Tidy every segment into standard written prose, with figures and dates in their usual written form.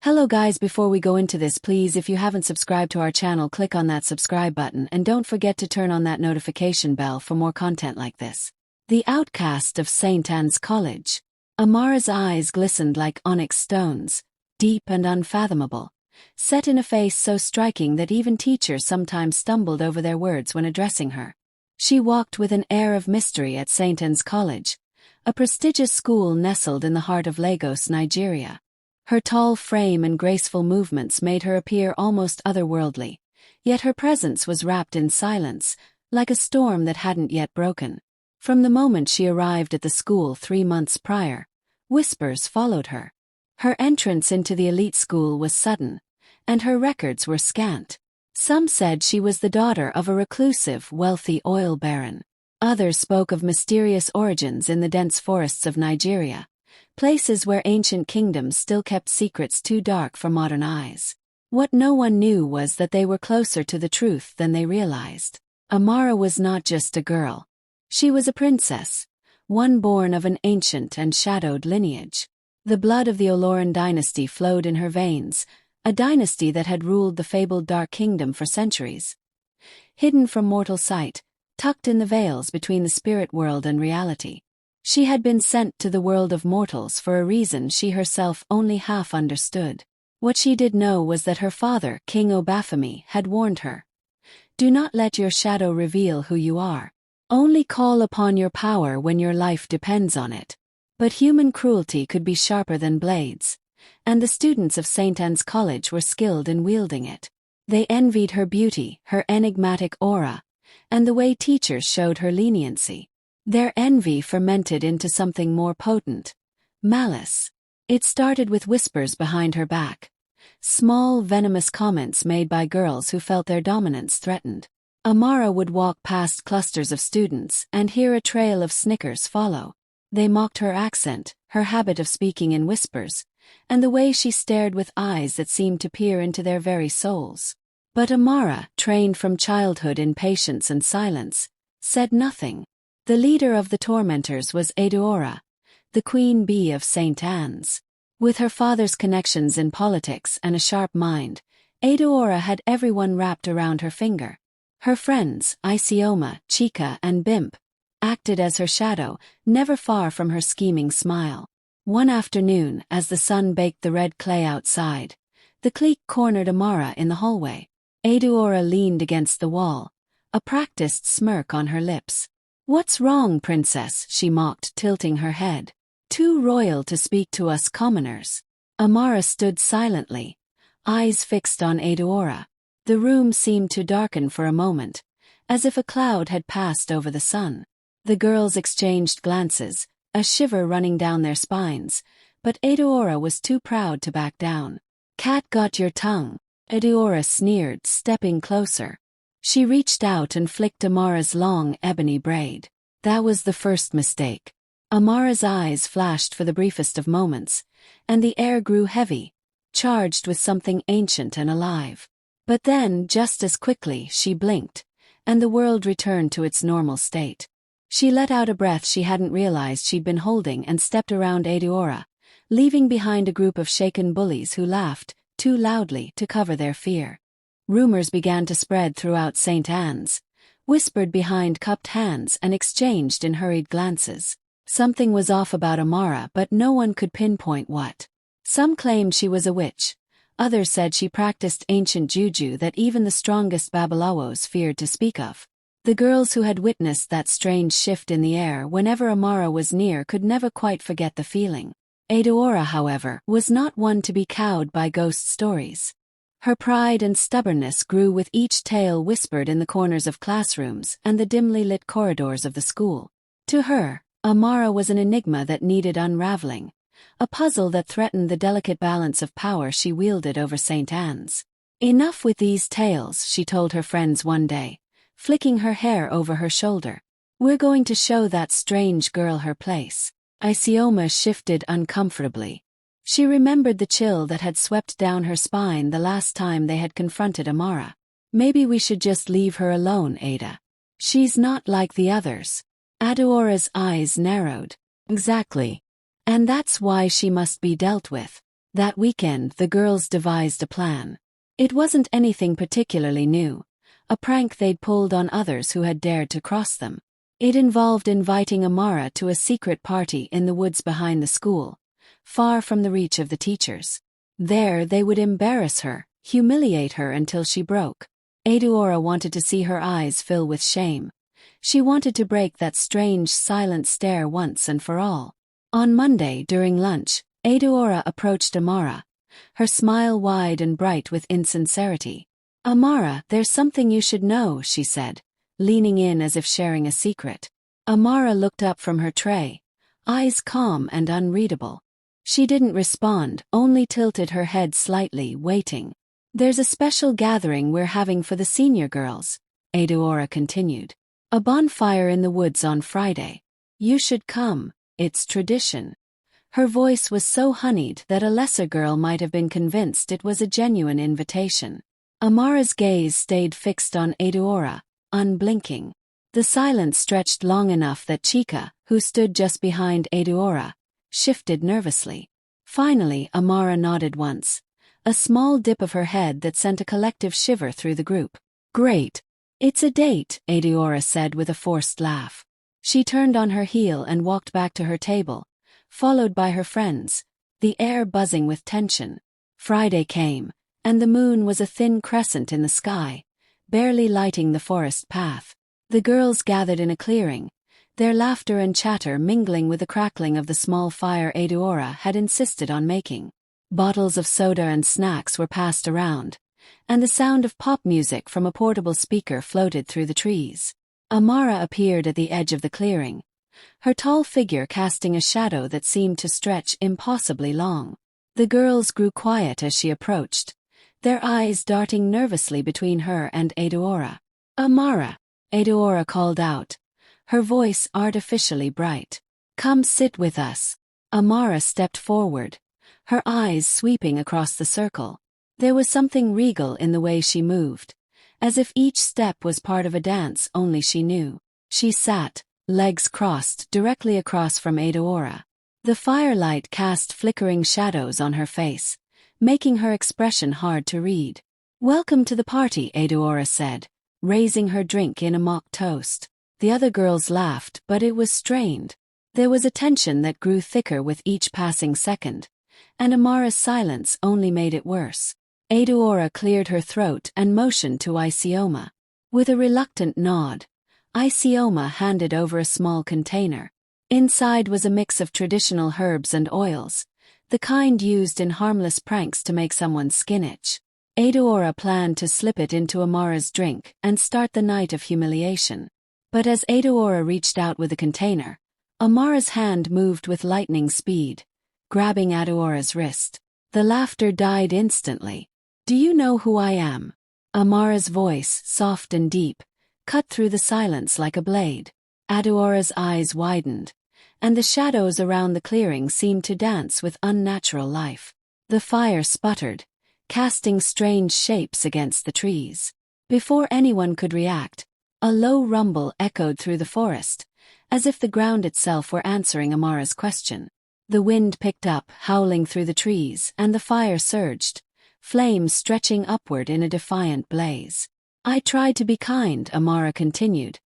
Hello guys, before we go into this, please, if you haven't subscribed to our channel, click on that subscribe button and don't forget to turn on that notification bell for more content like this. The outcast of St. Anne's College. Amara's eyes glistened like onyx stones, deep and unfathomable, set in a face so striking that even teachers sometimes stumbled over their words when addressing her. She walked with an air of mystery at St. Anne's College, a prestigious school nestled in the heart of Lagos, Nigeria. Her tall frame and graceful movements made her appear almost otherworldly, yet her presence was wrapped in silence, like a storm that hadn't yet broken. From the moment she arrived at the school 3 months prior, whispers followed her. Her entrance into the elite school was sudden, and her records were scant. Some said she was the daughter of a reclusive, wealthy oil baron. Others spoke of mysterious origins in the dense forests of Nigeria, places where ancient kingdoms still kept secrets too dark for modern eyes. What no one knew was that they were closer to the truth than they realized. Amara was not just a girl. She was a princess, one born of an ancient and shadowed lineage. The blood of the Oloran dynasty flowed in her veins, a dynasty that had ruled the fabled Dark Kingdom for centuries. Hidden from mortal sight, tucked in the veils between the spirit world and reality, she had been sent to the world of mortals for a reason she herself only half understood. What she did know was that her father, King Obafemi, had warned her. Do not let your shadow reveal who you are. Only call upon your power when your life depends on it. But human cruelty could be sharper than blades, and the students of St. Anne's College were skilled in wielding it. They envied her beauty, her enigmatic aura, and the way teachers showed her leniency. Their envy fermented into something more potent: malice. It started with whispers behind her back, small, venomous comments made by girls who felt their dominance threatened. Amara would walk past clusters of students and hear a trail of snickers follow. They mocked her accent, her habit of speaking in whispers, and the way she stared with eyes that seemed to peer into their very souls. But Amara, trained from childhood in patience and silence, said nothing. The leader of the tormentors was Edeora, the queen bee of St. Anne's. With her father's connections in politics and a sharp mind, Edeora had everyone wrapped around her finger. Her friends, Isioma, Chika, and Bimp, acted as her shadow, never far from her scheming smile. One afternoon, as the sun baked the red clay outside, the clique cornered Amara in the hallway. Edeora leaned against the wall, a practiced smirk on her lips. "What's wrong, princess?" she mocked, tilting her head. "Too royal to speak to us commoners." Amara stood silently, eyes fixed on Edeora. The room seemed to darken for a moment, as if a cloud had passed over the sun. The girls exchanged glances, a shiver running down their spines, but Edeora was too proud to back down. "Cat got your tongue," Edeora sneered, stepping closer. She reached out and flicked Amara's long, ebony braid. That was the first mistake. Amara's eyes flashed for the briefest of moments, and the air grew heavy, charged with something ancient and alive. But then, just as quickly, she blinked, and the world returned to its normal state. She let out a breath she hadn't realized she'd been holding and stepped around Edeora, leaving behind a group of shaken bullies who laughed, too loudly to cover their fear. Rumors began to spread throughout St. Anne's, whispered behind cupped hands and exchanged in hurried glances. Something was off about Amara, but no one could pinpoint what. Some claimed she was a witch. Others said she practiced ancient juju that even the strongest babalawos feared to speak of. The girls who had witnessed that strange shift in the air whenever Amara was near could never quite forget the feeling. Edeora, however, was not one to be cowed by ghost stories. Her pride and stubbornness grew with each tale whispered in the corners of classrooms and the dimly lit corridors of the school. To her, Amara was an enigma that needed unraveling, a puzzle that threatened the delicate balance of power she wielded over St. Anne's. "Enough with these tales," she told her friends one day, flicking her hair over her shoulder. "We're going to show that strange girl her place." Isioma shifted uncomfortably. She remembered the chill that had swept down her spine the last time they had confronted Amara. "Maybe we should just leave her alone, Ada. She's not like the others." Edeora's eyes narrowed. "Exactly. And that's why she must be dealt with." That weekend, the girls devised a plan. It wasn't anything particularly new, a prank they'd pulled on others who had dared to cross them. It involved inviting Amara to a secret party in the woods behind the school, far from the reach of the teachers. There they would embarrass her, humiliate her until she broke. Eudora wanted to see her eyes fill with shame. She wanted to break that strange silent stare once and for all. On Monday during lunch, Eudora approached Amara, her smile wide and bright with insincerity. "Amara, there's something you should know," she said, leaning in as if sharing a secret. Amara looked up from her tray, eyes calm and unreadable. She didn't respond, only tilted her head slightly, waiting. "There's a special gathering we're having for the senior girls," Eudora continued. "A bonfire in the woods on Friday. You should come, it's tradition." Her voice was so honeyed that a lesser girl might have been convinced it was a genuine invitation. Amara's gaze stayed fixed on Eudora, unblinking. The silence stretched long enough that Chica, who stood just behind Eudora, shifted nervously. Finally, Amara nodded once, a small dip of her head that sent a collective shiver through the group. "Great. It's a date," Eudora said with a forced laugh. She turned on her heel and walked back to her table, followed by her friends, the air buzzing with tension. Friday came, and the moon was a thin crescent in the sky, barely lighting the forest path. The girls gathered in a clearing, their laughter and chatter mingling with the crackling of the small fire Eudora had insisted on making. Bottles of soda and snacks were passed around, and the sound of pop music from a portable speaker floated through the trees. Amara appeared at the edge of the clearing, her tall figure casting a shadow that seemed to stretch impossibly long. The girls grew quiet as she approached, their eyes darting nervously between her and Eudora. "Amara," Eudora called out, her voice artificially bright. "Come sit with us." Amara stepped forward, her eyes sweeping across the circle. There was something regal in the way she moved, as if each step was part of a dance only she knew. She sat, legs crossed, directly across from Eudora. The firelight cast flickering shadows on her face, making her expression hard to read. "Welcome to the party," Eudora said, raising her drink in a mock toast. The other girls laughed, but it was strained. There was a tension that grew thicker with each passing second, and Amara's silence only made it worse. Eudora cleared her throat and motioned to Isioma. With a reluctant nod, Isioma handed over a small container. Inside was a mix of traditional herbs and oils, the kind used in harmless pranks to make someone's skin itch. Eudora planned to slip it into Amara's drink and start the night of humiliation. But as Eudora reached out with the container, Amara's hand moved with lightning speed, grabbing Eudora's wrist. The laughter died instantly. "Do you know who I am?" Amara's voice, soft and deep, cut through the silence like a blade. Eudora's eyes widened, and the shadows around the clearing seemed to dance with unnatural life. The fire sputtered, casting strange shapes against the trees. Before anyone could react, a low rumble echoed through the forest, as if the ground itself were answering Amara's question. The wind picked up, howling through the trees, and the fire surged, flames stretching upward in a defiant blaze. "I tried to be kind," Amara continued,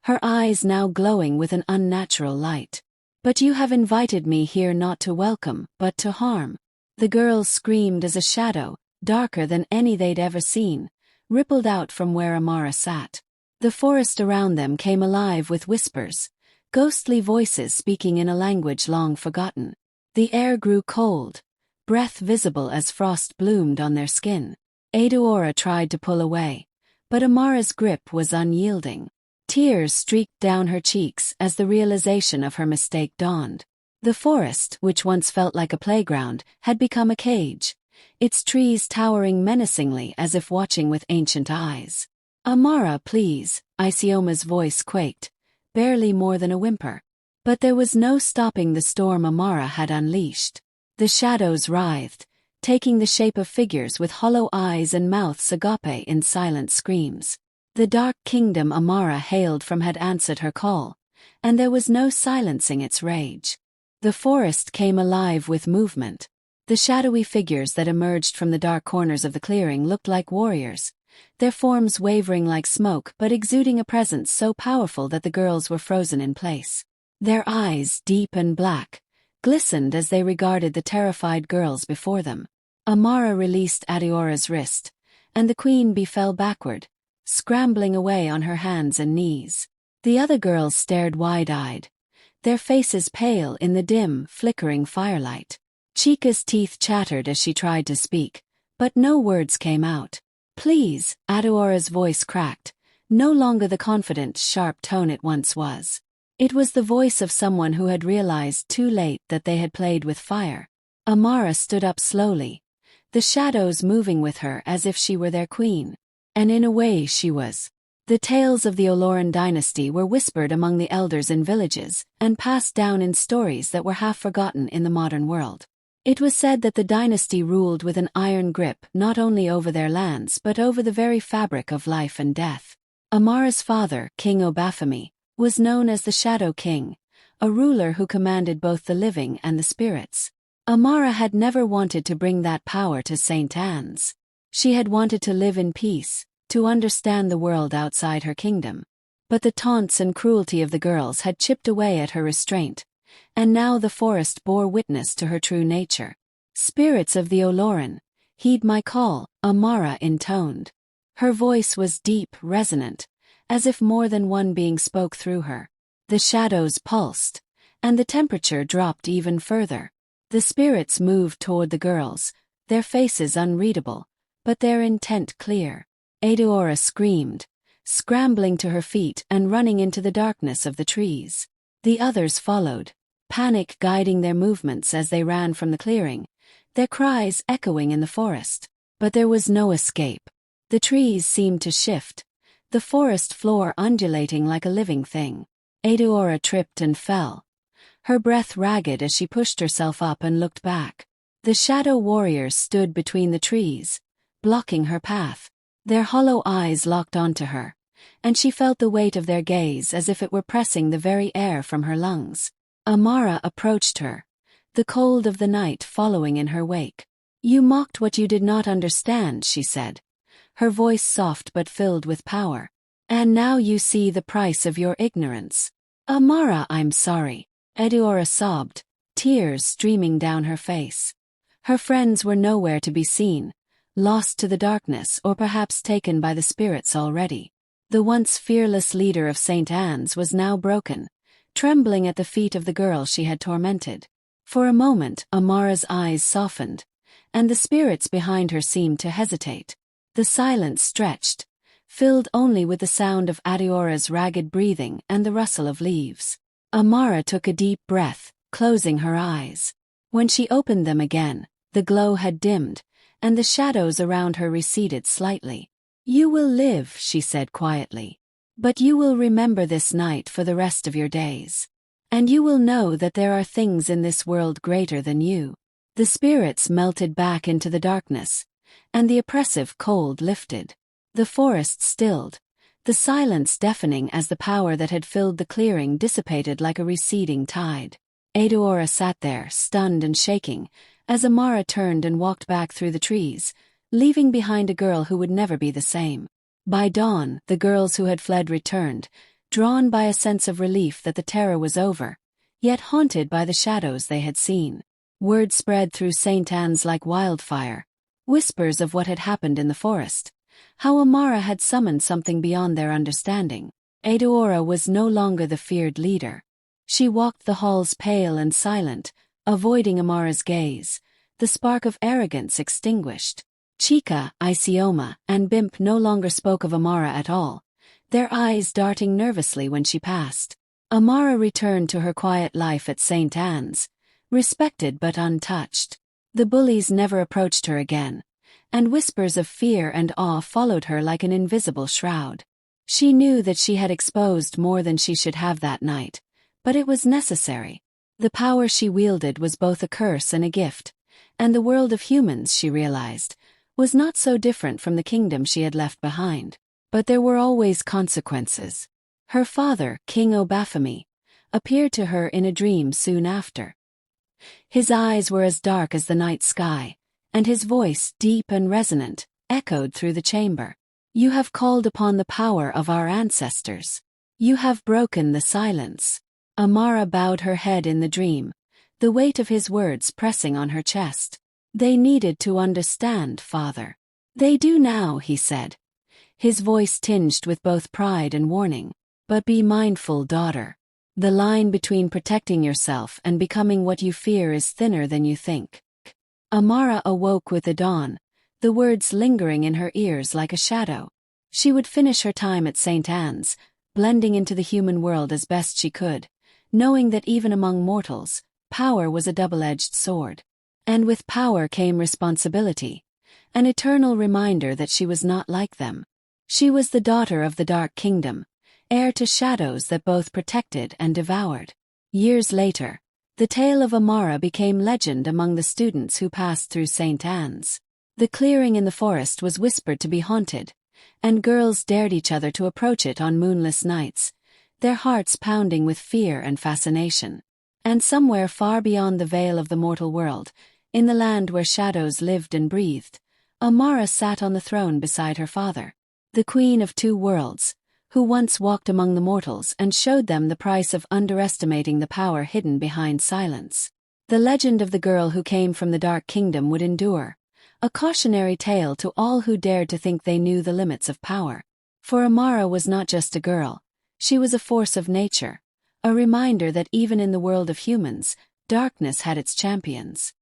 her eyes now glowing with an unnatural light. "But you have invited me here not to welcome, but to harm." The girls screamed as a shadow, darker than any they'd ever seen, rippled out from where Amara sat. The forest around them came alive with whispers, ghostly voices speaking in a language long forgotten. The air grew cold, breath visible as frost bloomed on their skin. Eudora tried to pull away, but Amara's grip was unyielding. Tears streaked down her cheeks as the realization of her mistake dawned. The forest, which once felt like a playground, had become a cage, its trees towering menacingly as if watching with ancient eyes. "Amara, please," Isioma's voice quaked, barely more than a whimper. But there was no stopping the storm Amara had unleashed. The shadows writhed, taking the shape of figures with hollow eyes and mouths agape in silent screams. The dark kingdom Amara hailed from had answered her call, and there was no silencing its rage. The forest came alive with movement. The shadowy figures that emerged from the dark corners of the clearing looked like warriors, their forms wavering like smoke but exuding a presence so powerful that the girls were frozen in place. Their eyes, deep and black, glistened as they regarded the terrified girls before them. Amara released Adiora's wrist, and the queen bee fell backward, scrambling away on her hands and knees. The other girls stared wide-eyed, their faces pale in the dim, flickering firelight. Chica's teeth chattered as she tried to speak, but no words came out. "Please," Adiora's voice cracked, no longer the confident, sharp tone it once was. It was the voice of someone who had realized too late that they had played with fire. Amara stood up slowly, the shadows moving with her as if she were their queen. And in a way she was. The tales of the Oloran dynasty were whispered among the elders in villages and passed down in stories that were half forgotten in the modern world. It was said that the dynasty ruled with an iron grip not only over their lands but over the very fabric of life and death. Amara's father, King Obafemi, was known as the Shadow King, a ruler who commanded both the living and the spirits. Amara had never wanted to bring that power to St. Anne's. She had wanted to live in peace, to understand the world outside her kingdom. But the taunts and cruelty of the girls had chipped away at her restraint, and now the forest bore witness to her true nature. "Spirits of the Oloran, heed my call," Amara intoned. Her voice was deep, resonant, as if more than one being spoke through her. The shadows pulsed, and the temperature dropped even further. The spirits moved toward the girls, their faces unreadable, but their intent clear. Adiora screamed, scrambling to her feet and running into the darkness of the trees. The others followed, panic guiding their movements as they ran from the clearing, their cries echoing in the forest. But there was no escape. The trees seemed to shift, the forest floor undulating like a living thing. Adiora tripped and fell, her breath ragged as she pushed herself up and looked back. The shadow warriors stood between the trees, blocking her path. Their hollow eyes locked onto her, and she felt the weight of their gaze as if it were pressing the very air from her lungs. Amara approached her, the cold of the night following in her wake. "You mocked what you did not understand," she said, her voice soft but filled with power. "And now you see the price of your ignorance." "Amara, I'm sorry," Adiora sobbed, tears streaming down her face. Her friends were nowhere to be seen, lost to the darkness or perhaps taken by the spirits already. The once fearless leader of St. Anne's was now broken, trembling at the feet of the girl she had tormented. For a moment, Amara's eyes softened, and the spirits behind her seemed to hesitate. The silence stretched, filled only with the sound of Adiora's ragged breathing and the rustle of leaves. Amara took a deep breath, closing her eyes. When she opened them again, the glow had dimmed, and the shadows around her receded slightly. "You will live," she said quietly. "But you will remember this night for the rest of your days. And you will know that there are things in this world greater than you." The spirits melted back into the darkness, and the oppressive cold lifted. The forest stilled, the silence deafening as the power that had filled the clearing dissipated like a receding tide. Adiora sat there, stunned and shaking, as Amara turned and walked back through the trees, leaving behind a girl who would never be the same. By dawn, the girls who had fled returned, drawn by a sense of relief that the terror was over, yet haunted by the shadows they had seen. Word spread through St. Anne's like wildfire, whispers of what had happened in the forest, how Amara had summoned something beyond their understanding. Adiora was no longer the feared leader. She walked the halls pale and silent, avoiding Amara's gaze, the spark of arrogance extinguished. Chica, Isioma, and Bimp no longer spoke of Amara at all, their eyes darting nervously when she passed. Amara returned to her quiet life at St. Anne's, respected but untouched. The bullies never approached her again, and whispers of fear and awe followed her like an invisible shroud. She knew that she had exposed more than she should have that night, but it was necessary. The power she wielded was both a curse and a gift, and the world of humans, she realized, was not so different from the kingdom she had left behind. But there were always consequences. Her father, King Obafemi, appeared to her in a dream soon after. His eyes were as dark as the night sky, and his voice, deep and resonant, echoed through the chamber. "You have called upon the power of our ancestors. You have broken the silence." Amara bowed her head in the dream, the weight of his words pressing on her chest. "They needed to understand, Father." "They do now," he said, his voice tinged with both pride and warning. "But be mindful, daughter. The line between protecting yourself and becoming what you fear is thinner than you think." Amara awoke with the dawn, the words lingering in her ears like a shadow. She would finish her time at St. Anne's, blending into the human world as best she could, knowing that even among mortals, power was a double-edged sword. And with power came responsibility, an eternal reminder that she was not like them. She was the daughter of the Dark Kingdom, heir to shadows that both protected and devoured. Years later, the tale of Amara became legend among the students who passed through St. Anne's. The clearing in the forest was whispered to be haunted, and girls dared each other to approach it on moonless nights, their hearts pounding with fear and fascination. And somewhere far beyond the veil of the mortal world, in the land where shadows lived and breathed, Amara sat on the throne beside her father, the queen of two worlds, who once walked among the mortals and showed them the price of underestimating the power hidden behind silence. The legend of the girl who came from the Dark Kingdom would endure, a cautionary tale to all who dared to think they knew the limits of power. For Amara was not just a girl, she was a force of nature, a reminder that even in the world of humans, darkness had its champions.